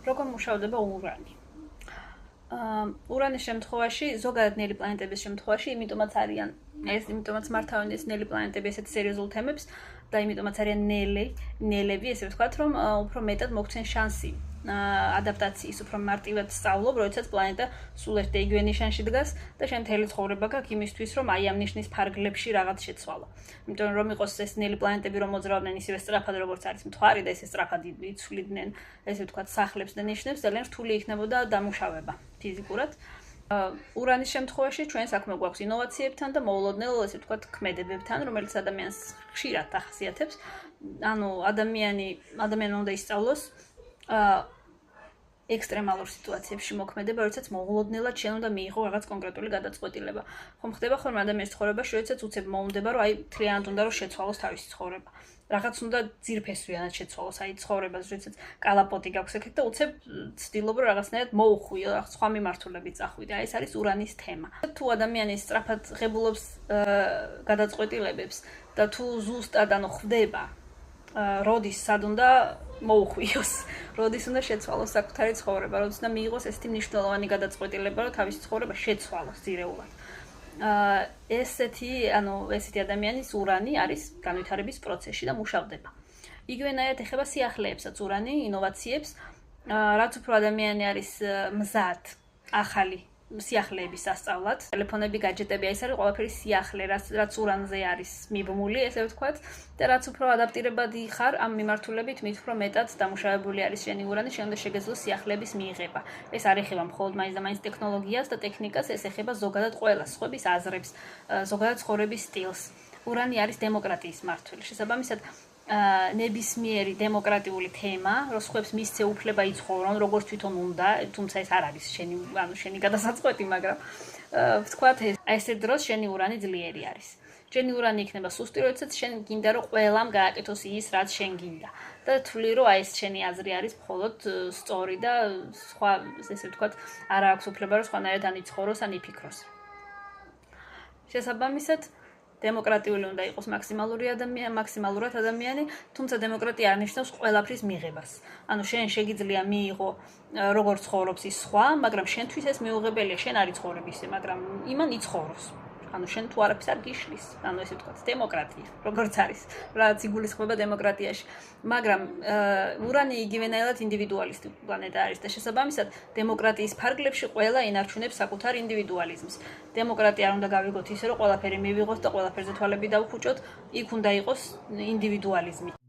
როგორ მუშავდება ურანი? ურანის შემთხვევაში, ზოგადად ნელი პლანეტების შემთხვევაში, იმიტომაც მართავენ ეს ნელი პლანეტები ესეთ სერიოზულ თემებს და იმიტომაც არიან ნელები, ესე ვთქვათ, რომ უფრო მეტად მოგცენ შანსი ადაპტაციის, უფრო მარტივად სწავლობ, როდესაც პლანეტა სულ ერთ და იგივე ნიშანში დგას და შენ მთელი ცხოვრება გაქვს იმისთვის, რომ აი ამ ნიშნის ფარგლებში რაღაც შეცვალო. იმიტომ რომ იყოს ეს ნელი პლანეტები, რომ მოძრაობდნენ ისევე სწრაფად, როგორც არის მთვარი და ესე სწრაფად იცვლიდნენ, ესე ვთქვათ, სახლებს და ნიშნებს, ძალიან რთული იქნებოდა დამუშავება ფიზიკურად. ურანის შემთხვევაში ჩვენ საქმე გვაქვს ინოვაციებთან და მოულოდნელ, ესე ვთქვათ, ქმედებებთან, რომელიც ადამიანს ხშირად ახასიათებს. ანუ ადამიანმა უნდა ისწავლოს ექსტრემალურ სიტუაციებში მოქმედება, როდესაც მოულოდნელად შენ უნდა მიიღო რაღაც კონკრეტული გადაწყვეტილება. ხომ ხდება ხოლმე ადამიანის ცხოვრებაში, როდესაც უცებ მოუნდება, რომ აი მთლიანად უნდა რომ შეცვალოს თავისი ცხოვრება. რაღაც უნდა ძირფესვიანად შეცვალოს, აი ცხოვრებას, როდესაც კალაპოტი გაქვს ეკეთ და უცებ ცდილობ რომ რაღაცნაირად მოუხვიო, რაღაც სხვა მიმართულებით წახვიდე. აი ეს არის ურანის თემა. თუ ადამიანი სწრაფად ღებულობს გადაწყვეტილებებს და თუ ზუსტად ხვდება როდის სად უნდა მოუხვიოს, როდის უნდა შეცვალოს საკუთარი ცხოვრება, როდის უნდა მიიღოს ესეთი მნიშვნელოვანი გადაწყვეტილება, რომ თავისი ცხოვრება შეცვალოს ძირეულად. ესეთი ადამიანის ურანი არის განვითარების პროცესში და მუშავდება. იგივენაირად ეხება სიახლეებსაც ურანი, ინოვაციებს, რაც უფრო ადამიანი არის მზად ახალი სიახლეების სასწავლად. ტელეფონები, гаджеტები, ეს არის ყველაფერი სიახლე, რაც ურანზე არის მიბმული, ესე ვთქვათ, და რაც უფრო ადაპტირებადი ხარ ამ მიმართულებით, მით უფრო მეტად დამუშავებული არის შენი ურანი, შენ უნდა შეგეძლოს სიახლეების მიღება. ეს არ ეხება მხოლოდ მაინც და მაინც ტექნოლოგიას და ტექნიკას, ეს ეხება ზოგადად ყველა სხვების აზრებს, ზოგადად ცხოვრების სტილს. ურანი არის დემოკრატიის მმართველი. შესაბამისად, ნებისმიერი დემოკრატიული თემა, რომ სხვებს მისცე უფლება იცხოვრონ, როგორც თვითონ უნდა, თუმცა ეს არ არის შენი გადასაწყვეტი, მაგრამ ვთქვათ, ესეთ დროს შენი ურანი ძლიერი არის. შენი ურანი იქნება სუსტი, როდესაც შენ გინდა რომ ყველამ გააკეთოს ის, რაც შენ გინდა. და თვლი რომ აი ეს შენი აზრი არის მხოლოდ სწორი და სხვა, ესე ვთქვათ, არ აქვს უფლება რომ სხვანაირად ან იცხოვროს, ან იფიქროს. შესაბამისად, დემოკრატიული უნდა იყოს მაქსიმალურად ადამიანი, თუმცა დემოკრატია არ ნიშნავს ყველაფრის მიღებას. ანუ შენ შეგიძლია მიიღო როგორ ცხოვრობს ის სხვა, მაგრამ შენთვის ეს მიუღებელია, შენ არ იცხოვრებ ისე, მაგრამ იმან იცხოვროს. ანუ შენ თუ არაფერს არ გიშლის, ანუ ესე ვთქვათ, დემოკრატია, როგორც არის, რაც იგულისხმება დემოკრატიაში. მაგრამ ურანი იგივენაირად ინდივიდუალისტი პლანეტა არის და შესაბამისად დემოკრატიის ფარგლებში ყველა ინარჩუნებს საკუთარ ინდივიდუალიზმს. დემოკრატია არ უნდა გავიგოთ ისე, რომ ყველაფერი მივიღოთ და ყველაფერზე თვალები დავხუჭოთ, იქ უნდა იყოს ინდივიდუალიზმი.